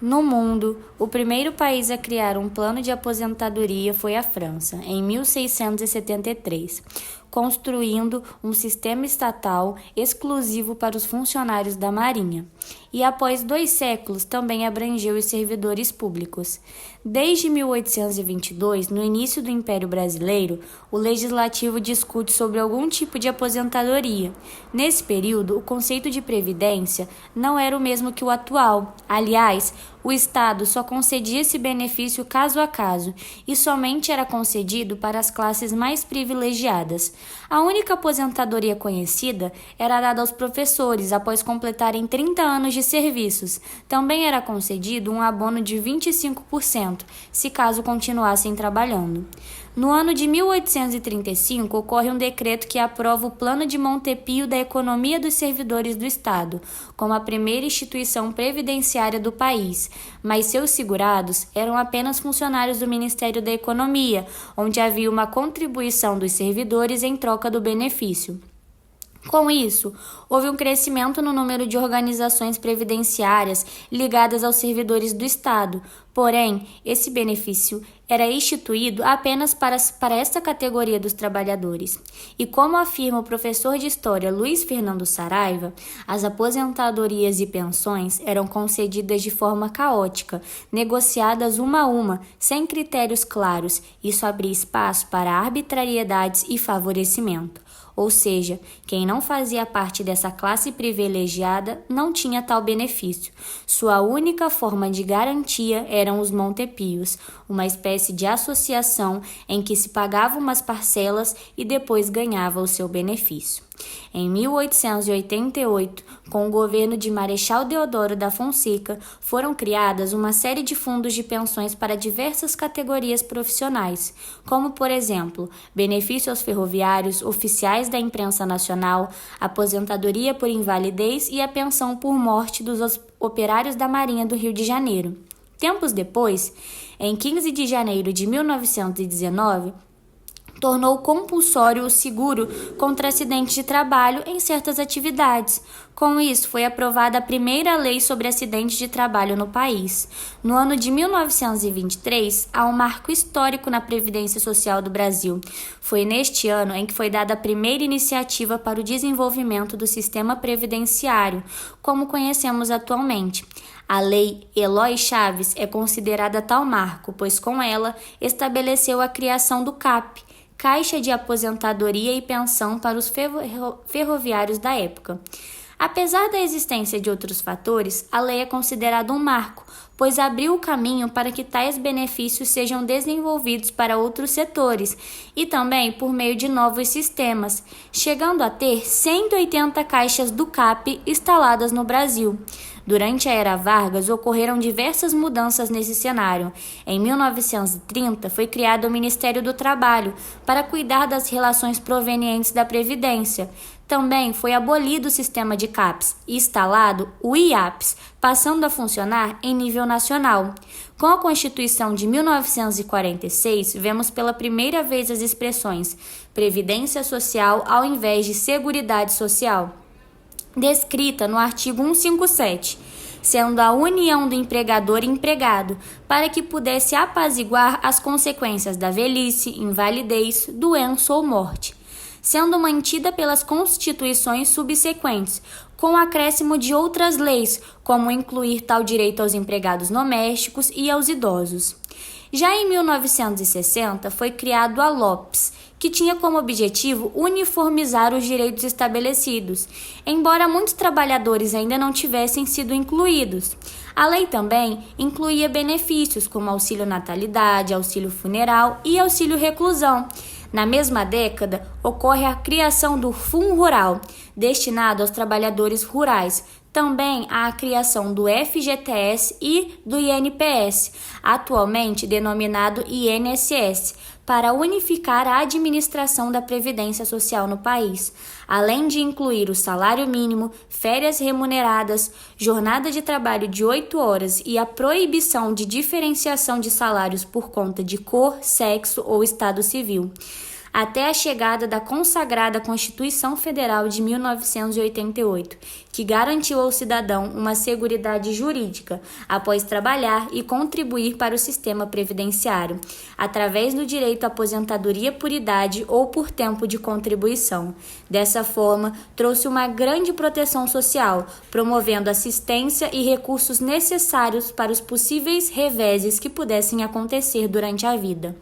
No mundo, o primeiro país a criar um plano de aposentadoria foi a França, em 1673, construindo um sistema estatal exclusivo para os funcionários da Marinha, e após 2 séculos também abrangeu os servidores públicos. Desde 1822, no início do Império Brasileiro, o Legislativo discute sobre algum tipo de aposentadoria. Nesse período, o conceito de previdência não era o mesmo que o atual. Aliás, o Estado só concedia esse benefício caso a caso e somente era concedido para as classes mais privilegiadas. A única aposentadoria conhecida era dada aos professores após completarem 30 anos de serviços. Também era concedido um abono de 25%, se caso continuassem trabalhando. No ano de 1835, ocorre um decreto que aprova o Plano de Montepio da Economia dos Servidores do Estado, como a primeira instituição previdenciária do país, mas seus segurados eram apenas funcionários do Ministério da Economia, onde havia uma contribuição dos servidores em troca do benefício. Com isso, houve um crescimento no número de organizações previdenciárias ligadas aos servidores do Estado, porém, esse benefício era instituído apenas para esta categoria dos trabalhadores. E como afirma o professor de História Luiz Fernando Saraiva, as aposentadorias e pensões eram concedidas de forma caótica, negociadas uma a uma, sem critérios claros. Isso abria espaço para arbitrariedades e favorecimento. Ou seja, quem não fazia parte dessa classe privilegiada não tinha tal benefício. Sua única forma de garantia eram os montepios, uma espécie de associação em que se pagava umas parcelas e depois ganhava o seu benefício. Em 1888, com o governo de Marechal Deodoro da Fonseca, foram criadas uma série de fundos de pensões para diversas categorias profissionais, como, por exemplo, benefício aos ferroviários, oficiais da imprensa nacional, aposentadoria por invalidez e a pensão por morte dos operários da Marinha do Rio de Janeiro. Tempos depois, em 15 de janeiro de 1919, tornou compulsório o seguro contra acidentes de trabalho em certas atividades. Com isso, foi aprovada a primeira lei sobre acidentes de trabalho no país. No ano de 1923, há um marco histórico na Previdência Social do Brasil. Foi neste ano em que foi dada a primeira iniciativa para o desenvolvimento do sistema previdenciário, como conhecemos atualmente. A Lei Eloy Chaves é considerada tal marco, pois com ela estabeleceu a criação do CAP, Caixa de Aposentadoria e Pensão para os ferroviários da época. Apesar da existência de outros fatores, a lei é considerada um marco, pois abriu o caminho para que tais benefícios sejam desenvolvidos para outros setores e também por meio de novos sistemas, chegando a ter 180 caixas do CAP instaladas no Brasil. Durante a era Vargas, ocorreram diversas mudanças nesse cenário. Em 1930, foi criado o Ministério do Trabalho para cuidar das relações provenientes da Previdência. Também foi abolido o sistema de CAPs e instalado o IAPS, passando a funcionar em nível nacional. Com a Constituição de 1946, vemos pela primeira vez as expressões Previdência Social ao invés de Seguridade Social, descrita no artigo 157, sendo a união do empregador e empregado, para que pudesse apaziguar as consequências da velhice, invalidez, doença ou morte, sendo mantida pelas constituições subsequentes, com o acréscimo de outras leis, como incluir tal direito aos empregados domésticos e aos idosos. Já em 1960, foi criado a LOPS, que tinha como objetivo uniformizar os direitos estabelecidos, embora muitos trabalhadores ainda não tivessem sido incluídos. A lei também incluía benefícios como auxílio natalidade, auxílio funeral e auxílio reclusão. Na mesma década, ocorre a criação do Fundo Rural, destinado aos trabalhadores rurais. Também há a criação do FGTS e do INPS, atualmente denominado INSS, para unificar a administração da Previdência Social no país, além de incluir o salário mínimo, férias remuneradas, jornada de trabalho de 8 horas e a proibição de diferenciação de salários por conta de cor, sexo ou estado civil. até a chegada da consagrada Constituição Federal de 1988, que garantiu ao cidadão uma seguridade jurídica após trabalhar e contribuir para o sistema previdenciário, através do direito à aposentadoria por idade ou por tempo de contribuição. Dessa forma, trouxe uma grande proteção social, promovendo assistência e recursos necessários para os possíveis reveses que pudessem acontecer durante a vida.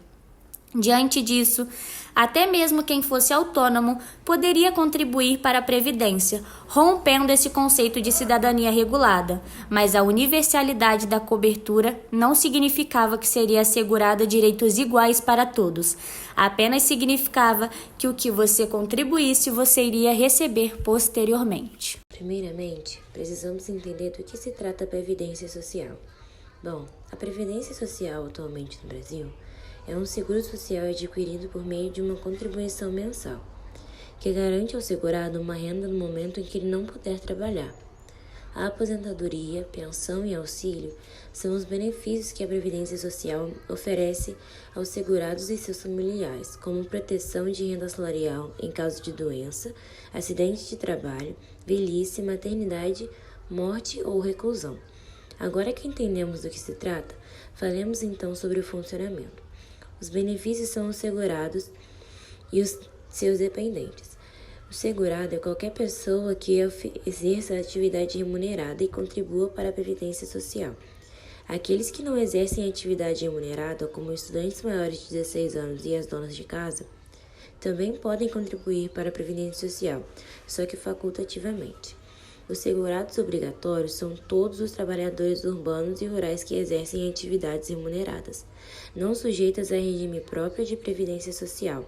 Diante disso, até mesmo quem fosse autônomo poderia contribuir para a Previdência, rompendo esse conceito de cidadania regulada, mas a universalidade da cobertura não significava que seria assegurada direitos iguais para todos, apenas significava que o que você contribuísse você iria receber posteriormente. Primeiramente, precisamos entender do que se trata a Previdência Social. Bom, a Previdência Social atualmente no Brasil é um seguro social adquirido por meio de uma contribuição mensal, que garante ao segurado uma renda no momento em que ele não puder trabalhar. A aposentadoria, pensão e auxílio são os benefícios que a Previdência Social oferece aos segurados e seus familiares, como proteção de renda salarial em caso de doença, acidente de trabalho, velhice, maternidade, morte ou reclusão. Agora que entendemos do que se trata, falemos então sobre o funcionamento. Os benefícios são os segurados e os seus dependentes. O segurado é qualquer pessoa que exerça atividade remunerada e contribua para a Previdência Social. Aqueles que não exercem atividade remunerada, como estudantes maiores de 16 anos e as donas de casa, também podem contribuir para a Previdência Social, só que facultativamente. Os segurados obrigatórios são todos os trabalhadores urbanos e rurais que exercem atividades remuneradas, não sujeitas a regime próprio de previdência social,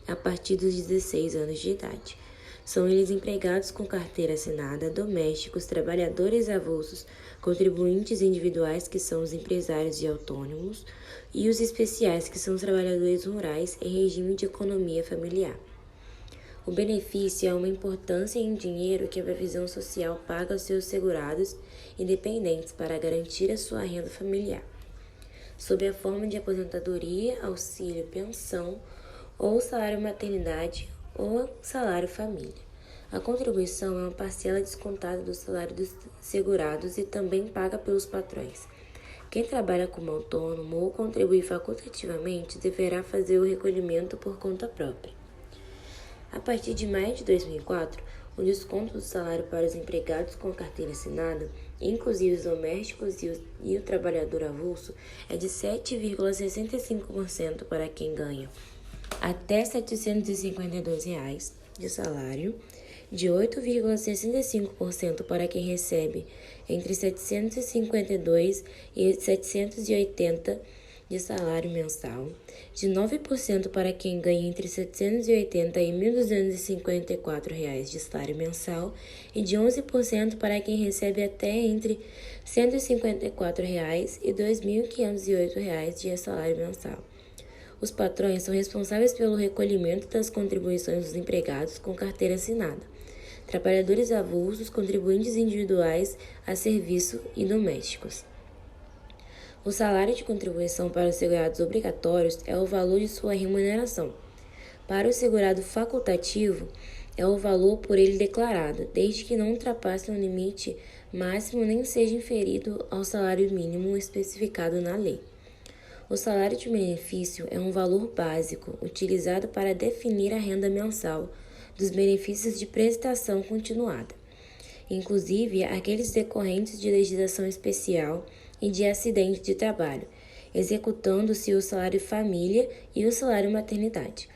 a partir dos 16 anos de idade. São eles empregados com carteira assinada, domésticos, trabalhadores avulsos, contribuintes individuais, que são os empresários e autônomos, e os especiais, que são os trabalhadores rurais em regime de economia familiar. O benefício é uma importância em dinheiro que a Previsão Social paga aos seus segurados e dependentes para garantir a sua renda familiar, sob a forma de aposentadoria, auxílio, pensão ou salário maternidade ou salário família. A contribuição é uma parcela descontada do salário dos segurados e também paga pelos patrões. Quem trabalha como autônomo ou contribui facultativamente deverá fazer o recolhimento por conta própria. A partir de maio de 2004, o desconto do salário para os empregados com carteira assinada, inclusive os domésticos e o trabalhador avulso, é de 7,65% para quem ganha até R$ 752 de salário, de 8,65% para quem recebe entre 752 e 780 de salário mensal, de 9% para quem ganha entre R$ 780 e R$ 1.254 de salário mensal e de 11% para quem recebe até entre R$ 154 e R$ 2.508 de salário mensal. Os patrões são responsáveis pelo recolhimento das contribuições dos empregados com carteira assinada, trabalhadores avulsos, contribuintes individuais a serviço e domésticos. O salário de contribuição para os segurados obrigatórios é o valor de sua remuneração. Para o segurado facultativo, é o valor por ele declarado, desde que não ultrapasse um limite máximo nem seja inferido ao salário mínimo especificado na lei. O salário de benefício é um valor básico utilizado para definir a renda mensal dos benefícios de prestação continuada, inclusive aqueles decorrentes de legislação especial e de acidente de trabalho, executando-se o salário família e o salário maternidade.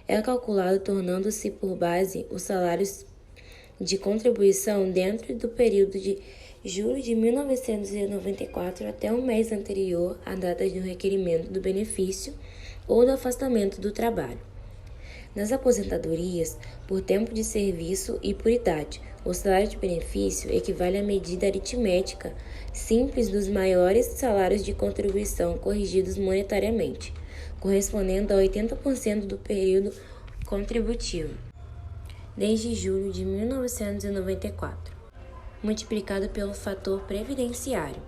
É calculado tornando-se por base os salários de contribuição dentro do período de julho de 1994 até o mês anterior à data do requerimento do benefício ou do afastamento do trabalho. Nas aposentadorias, por tempo de serviço e por idade, o salário de benefício equivale à medida aritmética simples dos maiores salários de contribuição corrigidos monetariamente, correspondendo a 80% do período contributivo, desde julho de 1994, multiplicado pelo fator previdenciário.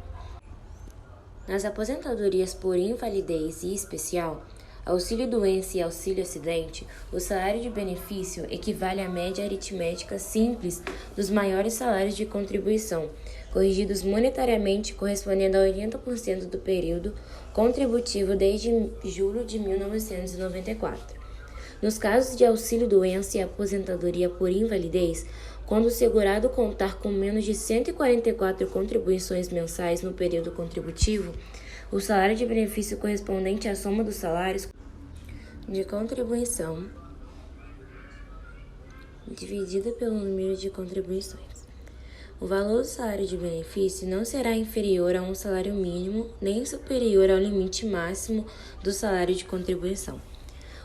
Nas aposentadorias por invalidez e especial, auxílio-doença e auxílio-acidente, o salário de benefício equivale à média aritmética simples dos maiores salários de contribuição, corrigidos monetariamente correspondendo a 80% do período contributivo desde julho de 1994. Nos casos de auxílio-doença e aposentadoria por invalidez, quando o segurado contar com menos de 144 contribuições mensais no período contributivo, o salário de benefício correspondente à soma dos salários de contribuição dividida pelo número de contribuições. O valor do salário de benefício não será inferior a um salário mínimo nem superior ao limite máximo do salário de contribuição.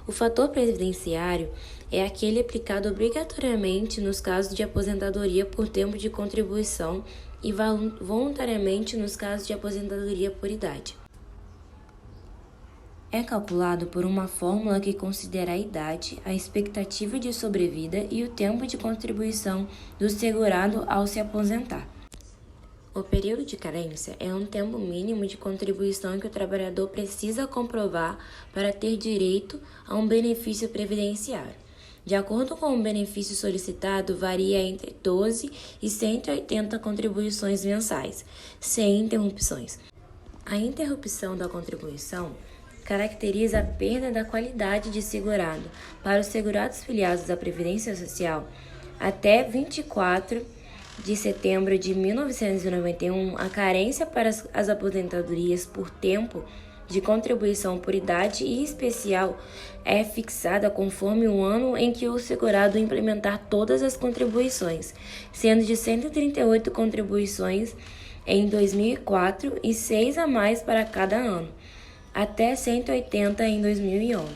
O fator previdenciário é aquele aplicado obrigatoriamente nos casos de aposentadoria por tempo de contribuição e voluntariamente nos casos de aposentadoria por idade. É calculado por uma fórmula que considera a idade, a expectativa de sobrevida e o tempo de contribuição do segurado ao se aposentar. O período de carência é um tempo mínimo de contribuição que o trabalhador precisa comprovar para ter direito a um benefício previdenciário. De acordo com o benefício solicitado, varia entre 12 e 180 contribuições mensais, sem interrupções. A interrupção da contribuição caracteriza a perda da qualidade de segurado. Para os segurados filiados à Previdência Social, até 24 de setembro de 1991, a carência para as aposentadorias por tempo de contribuição por idade e especial é fixada conforme o ano em que o segurado implementar todas as contribuições, sendo de 138 contribuições em 2004 e 6 a mais para cada ano, até 180 em 2011.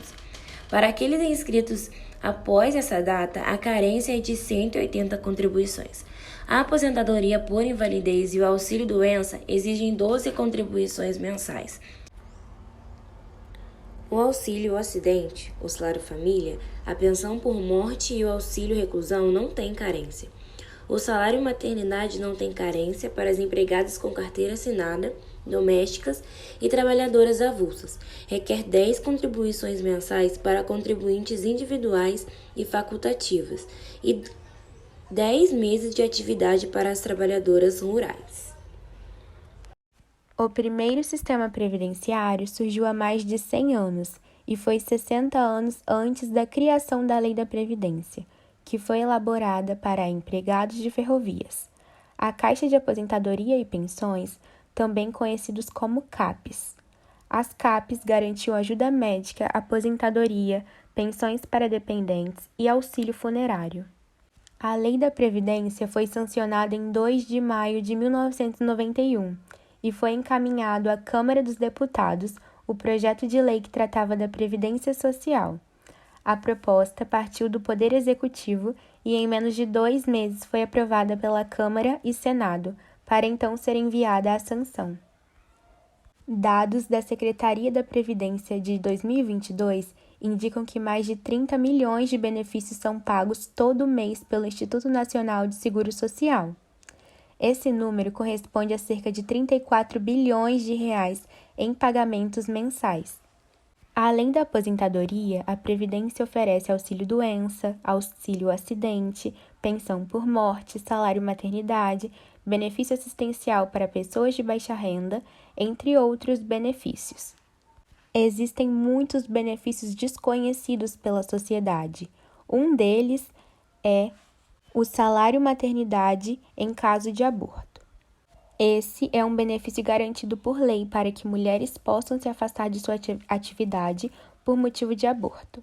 Para aqueles inscritos após essa data, a carência é de 180 contribuições. A aposentadoria por invalidez e o auxílio-doença exigem 12 contribuições mensais. O auxílio-acidente, o salário-família, a pensão por morte e o auxílio-reclusão não têm carência. O salário-maternidade não tem carência para as empregadas com carteira assinada, domésticas e trabalhadoras avulsas. Requer 10 contribuições mensais para contribuintes individuais e facultativas e 10 meses de atividade para as trabalhadoras rurais. O primeiro sistema previdenciário surgiu há mais de 100 anos e foi 60 anos antes da criação da Lei da Previdência, que foi elaborada para empregados de ferrovias. A Caixa de Aposentadoria e Pensões, também conhecidos como CAPs. As CAPs garantiam ajuda médica, aposentadoria, pensões para dependentes e auxílio funerário. A Lei da Previdência foi sancionada em 2 de maio de 1991 e foi encaminhado à Câmara dos Deputados o projeto de lei que tratava da Previdência Social. A proposta partiu do Poder Executivo e em menos de 2 meses foi aprovada pela Câmara e Senado, para então ser enviada à sanção. Dados da Secretaria da Previdência de 2022 indicam que mais de 30 milhões de benefícios são pagos todo mês pelo Instituto Nacional de Seguro Social. Esse número corresponde a cerca de 34 bilhões de reais em pagamentos mensais. Além da aposentadoria, a Previdência oferece auxílio-doença, auxílio-acidente, pensão por morte, salário-maternidade, benefício assistencial para pessoas de baixa renda, entre outros benefícios. Existem muitos benefícios desconhecidos pela sociedade. Um deles é o salário-maternidade em caso de aborto. Esse é um benefício garantido por lei para que mulheres possam se afastar de sua atividade por motivo de aborto.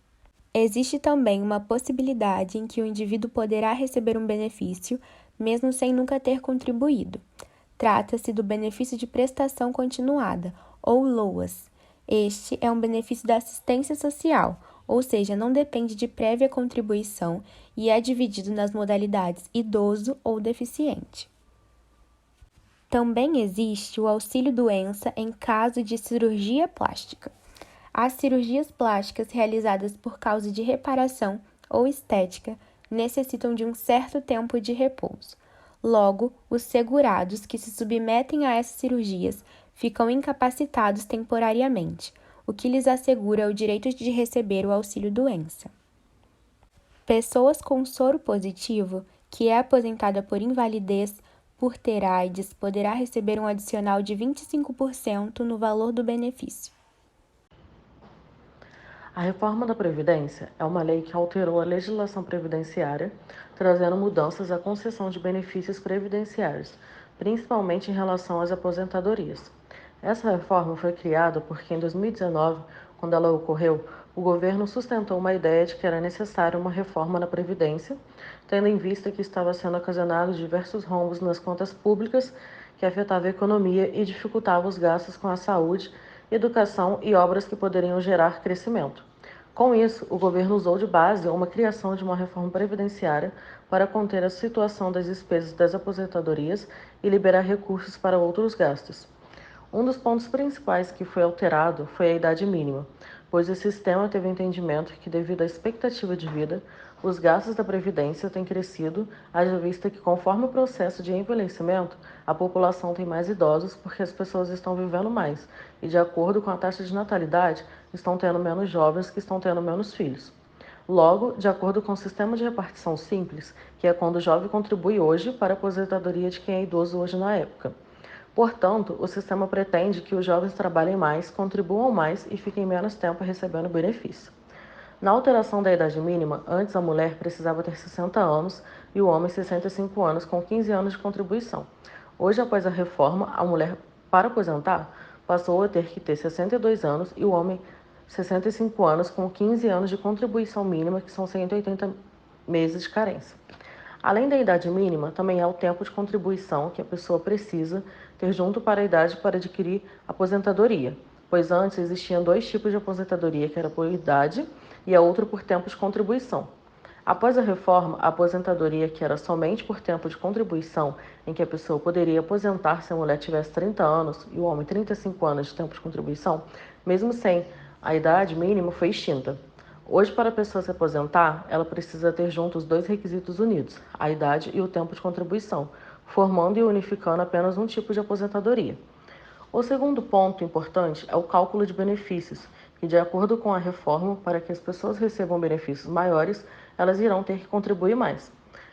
Existe também uma possibilidade em que o indivíduo poderá receber um benefício, mesmo sem nunca ter contribuído. Trata-se do benefício de prestação continuada, ou LOAS. Este é um benefício da assistência social, ou seja, não depende de prévia contribuição e é dividido nas modalidades idoso ou deficiente. Também existe o auxílio-doença em caso de cirurgia plástica. As cirurgias plásticas realizadas por causa de reparação ou estética necessitam de um certo tempo de repouso. Logo, os segurados que se submetem a essas cirurgias ficam incapacitados temporariamente. o que lhes assegura o direito de receber o auxílio-doença. Pessoas com soro positivo, que é aposentada por invalidez por ter AIDS, poderá receber um adicional de 25% no valor do benefício. A reforma da Previdência é uma lei que alterou a legislação previdenciária, trazendo mudanças à concessão de benefícios previdenciários, principalmente em relação às aposentadorias. Essa reforma foi criada porque, em 2019, quando ela ocorreu, o governo sustentou uma ideia de que era necessária uma reforma na Previdência, tendo em vista que estava sendo ocasionados diversos rombos nas contas públicas que afetavam a economia e dificultavam os gastos com a saúde, educação e obras que poderiam gerar crescimento. Com isso, o governo usou de base uma criação de uma reforma previdenciária para conter a situação das despesas das aposentadorias e liberar recursos para outros gastos. Um dos pontos principais que foi alterado foi a idade mínima, pois o sistema teve o entendimento que, devido à expectativa de vida, os gastos da Previdência têm crescido, haja vista que, conforme o processo de envelhecimento, a população tem mais idosos porque as pessoas estão vivendo mais e, de acordo com a taxa de natalidade, estão tendo menos jovens que estão tendo menos filhos. Logo, de acordo com o sistema de repartição simples, que é quando o jovem contribui hoje para a aposentadoria de quem é idoso hoje na época. Portanto, o sistema pretende que os jovens trabalhem mais, contribuam mais e fiquem menos tempo recebendo benefício. Na alteração da idade mínima, antes a mulher precisava ter 60 anos e o homem 65 anos, com 15 anos de contribuição. Hoje, após a reforma, a mulher, para aposentar, passou a ter que ter 62 anos e o homem 65 anos, com 15 anos de contribuição mínima, que são 180 meses de carência. Além da idade mínima, também há o tempo de contribuição que a pessoa precisa ter junto para a idade para adquirir aposentadoria, pois antes existiam dois tipos de aposentadoria, que era por idade e a outra por tempo de contribuição. Após a reforma, a aposentadoria, que era somente por tempo de contribuição, em que a pessoa poderia aposentar se a mulher tivesse 30 anos e o homem 35 anos de tempo de contribuição, mesmo sem a idade mínima, foi extinta. Hoje, para a pessoa se aposentar, ela precisa ter junto os dois requisitos unidos, a idade e o tempo de contribuição, formando e unificando apenas um tipo de aposentadoria. O segundo ponto importante é o cálculo de benefícios, que, de acordo com a reforma, para que as pessoas recebam benefícios maiores, elas irão ter que contribuir mais.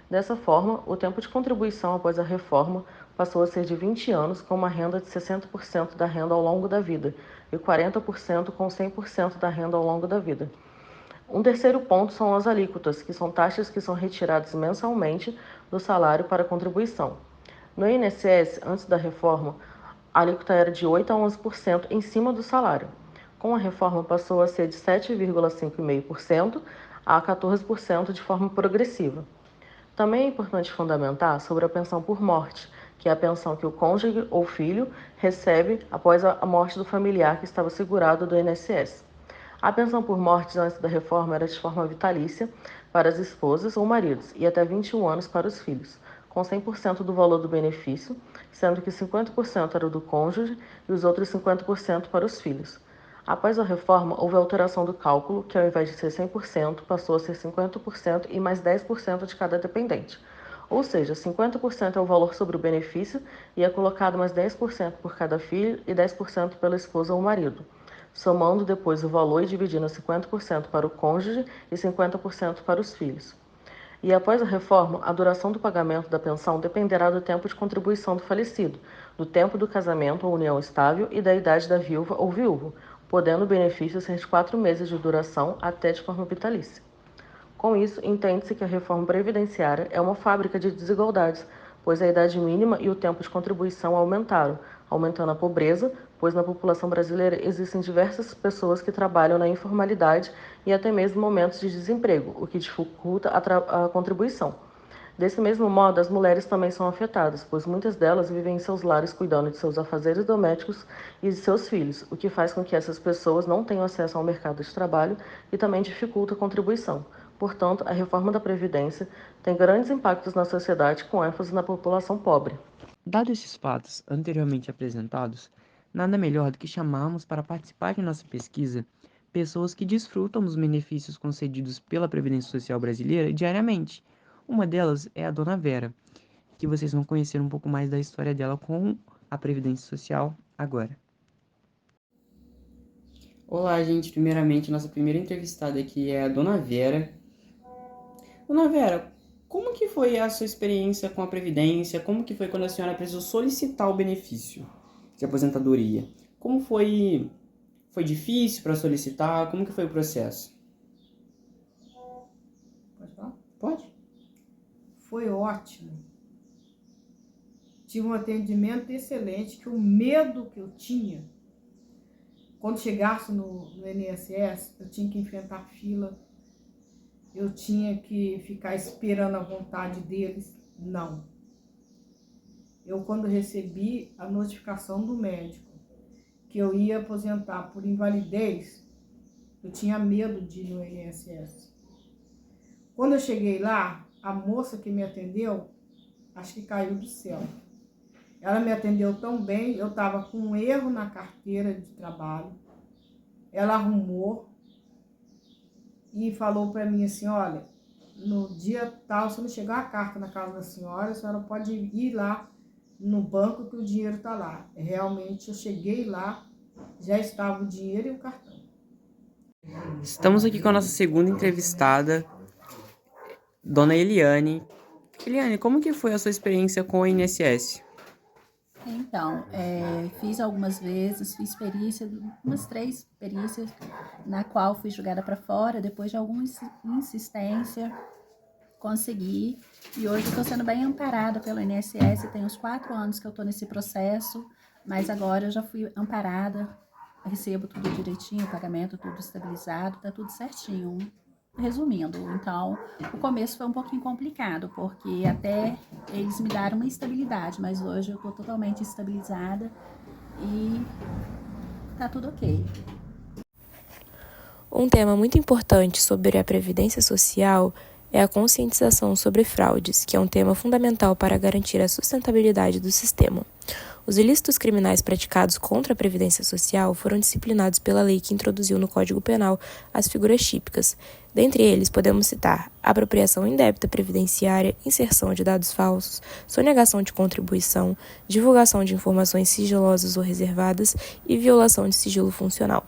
Dessa forma, o tempo de contribuição após a reforma passou a ser de 20 anos, com uma renda de 60% da renda ao longo da vida e 40% com 100% da renda ao longo da vida. Um terceiro ponto são as alíquotas, que são taxas que são retiradas mensalmente do salário para contribuição. No INSS, antes da reforma, a alíquota era de 8 a 11% em cima do salário. Com a reforma, passou a ser de 7,5% a 14% de forma progressiva. Também é importante fundamentar sobre a pensão por morte, que é a pensão que o cônjuge ou filho recebe após a morte do familiar que estava segurado do INSS. A pensão por morte antes da reforma era de forma vitalícia para as esposas ou maridos e até 21 anos para os filhos, com 100% do valor do benefício, sendo que 50% era do cônjuge e os outros 50% para os filhos. Após a reforma, houve alteração do cálculo, que ao invés de ser 100%, passou a ser 50% e mais 10% de cada dependente. Ou seja, 50% é o valor sobre o benefício e é colocado mais 10% por cada filho e 10% pela esposa ou marido, somando depois o valor e dividindo 50% para o cônjuge e 50% para os filhos. E após a reforma, a duração do pagamento da pensão dependerá do tempo de contribuição do falecido, do tempo do casamento ou união estável e da idade da viúva ou viúvo, podendo o benefício ser de 4 meses de duração até de forma vitalícia. Com isso, entende-se que a reforma previdenciária é uma fábrica de desigualdades, pois a idade mínima e o tempo de contribuição aumentaram, aumentando a pobreza, pois na população brasileira existem diversas pessoas que trabalham na informalidade e até mesmo momentos de desemprego, o que dificulta a contribuição. Desse mesmo modo, as mulheres também são afetadas, pois muitas delas vivem em seus lares cuidando de seus afazeres domésticos e de seus filhos, o que faz com que essas pessoas não tenham acesso ao mercado de trabalho e também dificulta a contribuição. Portanto, a reforma da Previdência tem grandes impactos na sociedade, com ênfase na população pobre. Dados esses fatos anteriormente apresentados, nada melhor do que chamarmos para participar de nossa pesquisa pessoas que desfrutam dos benefícios concedidos pela Previdência Social brasileira diariamente. Uma delas é a Dona Vera, que vocês vão conhecer um pouco mais da história dela com a Previdência Social agora. Olá, gente. Primeiramente, nossa primeira entrevistada aqui é a Dona Vera. Dona Vera, como que foi a sua experiência com a Previdência? Como que foi quando a senhora precisou solicitar o benefício de aposentadoria? Como foi? Foi difícil para solicitar? Como que foi o processo? Pode falar? Pode? Foi ótimo. Tive um atendimento excelente, que o medo que eu tinha, quando chegasse no INSS, eu tinha que enfrentar fila, eu tinha que ficar esperando a vontade deles. Não. Eu, quando recebi a notificação do médico que eu ia aposentar por invalidez, eu tinha medo de ir no INSS. Quando eu cheguei lá, a moça que me atendeu, acho que caiu do céu. Ela me atendeu tão bem, eu estava com um erro na carteira de trabalho. Ela arrumou e falou para mim assim, olha, no dia tal, se não chegar a carta na casa da senhora, a senhora pode ir lá no banco que o dinheiro está lá. Realmente, eu cheguei lá, já estava o dinheiro e o cartão. Estamos aqui com a nossa segunda entrevistada, Dona Eliane. Eliane, como que foi a sua experiência com o INSS? Então, fiz algumas vezes, fiz perícia, umas 3 perícias, na qual fui julgada para fora, depois de alguma insistência, consegui. E hoje estou sendo bem amparada pelo INSS, tem uns 4 anos que eu estou nesse processo, mas agora eu já fui amparada, recebo tudo direitinho, o pagamento tudo estabilizado, tá tudo certinho. Resumindo, então, o começo foi um pouquinho complicado, porque até eles me deram uma estabilidade, mas hoje eu estou totalmente estabilizada e tá tudo ok. Um tema muito importante sobre a Previdência Social é a conscientização sobre fraudes, que é um tema fundamental para garantir a sustentabilidade do sistema. Os ilícitos criminais praticados contra a Previdência Social foram disciplinados pela lei que introduziu no Código Penal as figuras típicas. Dentre eles, podemos citar apropriação indébita previdenciária, inserção de dados falsos, sonegação de contribuição, divulgação de informações sigilosas ou reservadas e violação de sigilo funcional.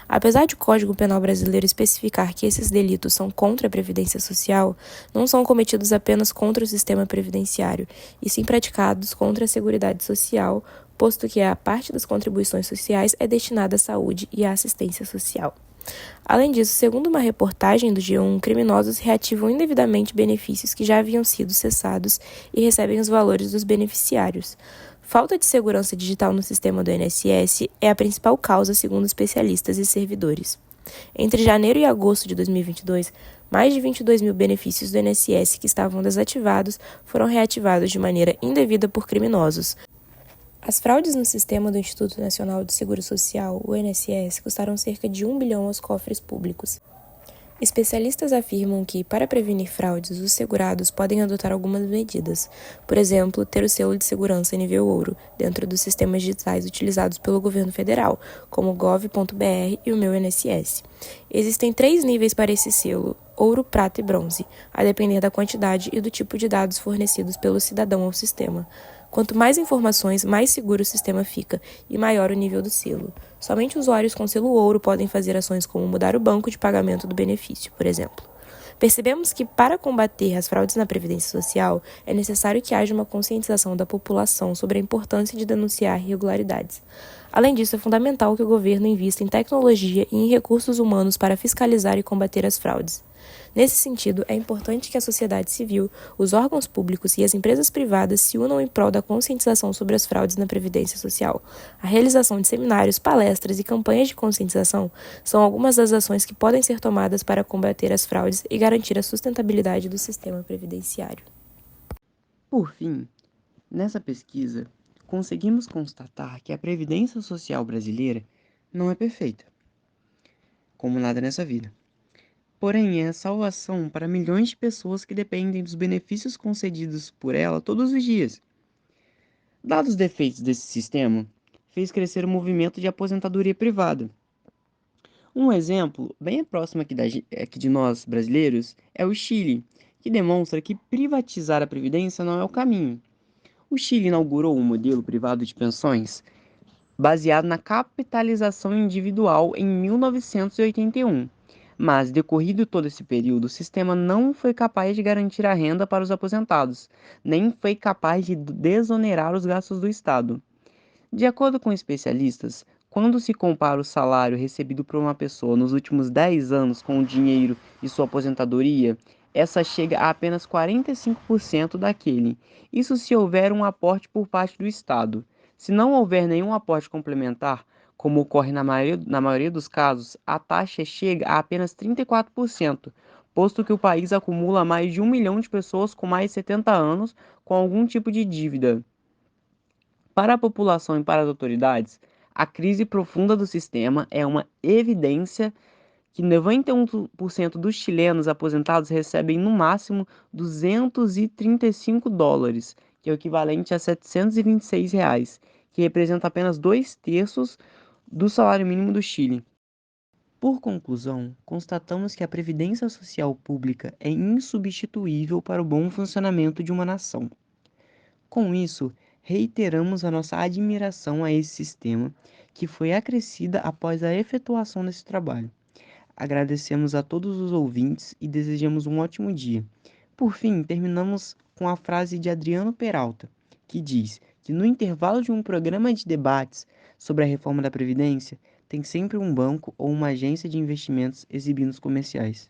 Apesar de o Código Penal brasileiro especificar que esses delitos são contra a Previdência Social, não são cometidos apenas contra o sistema previdenciário, e sim praticados contra a Seguridade Social, posto que a parte das contribuições sociais é destinada à saúde e à assistência social. Além disso, segundo uma reportagem do G1, criminosos reativam indevidamente benefícios que já haviam sido cessados e recebem os valores dos beneficiários. Falta de segurança digital no sistema do INSS é a principal causa, segundo especialistas e servidores. Entre janeiro e agosto de 2022, mais de 22 mil benefícios do INSS que estavam desativados foram reativados de maneira indevida por criminosos. As fraudes no sistema do Instituto Nacional do Seguro Social, o INSS, custaram cerca de 1 bilhão aos cofres públicos. Especialistas afirmam que, para prevenir fraudes, os segurados podem adotar algumas medidas. Por exemplo, ter o selo de segurança nível ouro dentro dos sistemas digitais utilizados pelo governo federal, como o gov.br e o Meu INSS. Existem 3 níveis para esse selo: ouro, prata e bronze, a depender da quantidade e do tipo de dados fornecidos pelo cidadão ao sistema. Quanto mais informações, mais seguro o sistema fica e maior o nível do selo. Somente usuários com selo ouro podem fazer ações como mudar o banco de pagamento do benefício, por exemplo. Percebemos que, para combater as fraudes na Previdência Social, é necessário que haja uma conscientização da população sobre a importância de denunciar irregularidades. Além disso, é fundamental que o governo invista em tecnologia e em recursos humanos para fiscalizar e combater as fraudes. Nesse sentido, é importante que a sociedade civil, os órgãos públicos e as empresas privadas se unam em prol da conscientização sobre as fraudes na Previdência Social. A realização de seminários, palestras e campanhas de conscientização são algumas das ações que podem ser tomadas para combater as fraudes e garantir a sustentabilidade do sistema previdenciário. Por fim, nessa pesquisa, conseguimos constatar que a Previdência Social brasileira não é perfeita, como nada nessa vida. Porém, é a salvação para milhões de pessoas que dependem dos benefícios concedidos por ela todos os dias. Dados os defeitos desse sistema, fez crescer o movimento de aposentadoria privada. Um exemplo bem próximo aqui de nós, brasileiros, é o Chile, que demonstra que privatizar a previdência não é o caminho. O Chile inaugurou um modelo privado de pensões baseado na capitalização individual em 1981. Mas, decorrido todo esse período, o sistema não foi capaz de garantir a renda para os aposentados, nem foi capaz de desonerar os gastos do Estado. De acordo com especialistas, quando se compara o salário recebido por uma pessoa nos últimos 10 anos com o dinheiro de sua aposentadoria, essa chega a apenas 45% daquele. Isso se houver um aporte por parte do Estado. Se não houver nenhum aporte complementar, como ocorre na maioria dos casos, a taxa chega a apenas 34%, posto que o país acumula mais de 1 milhão de pessoas com mais de 70 anos com algum tipo de dívida. Para a população e para as autoridades, a crise profunda do sistema é uma evidência que 91% dos chilenos aposentados recebem no máximo US$ 235, que é o equivalente a R$ 726, que representa apenas 2/3 do salário mínimo do Chile. Por conclusão, constatamos que a previdência social pública é insubstituível para o bom funcionamento de uma nação. Com isso, reiteramos a nossa admiração a esse sistema, que foi acrescida após a efetuação desse trabalho. Agradecemos a todos os ouvintes e desejamos um ótimo dia. Por fim, terminamos com a frase de Adriano Peralta, que diz que no intervalo de um programa de debates sobre a reforma da Previdência, tem sempre um banco ou uma agência de investimentos exibindo os comerciais.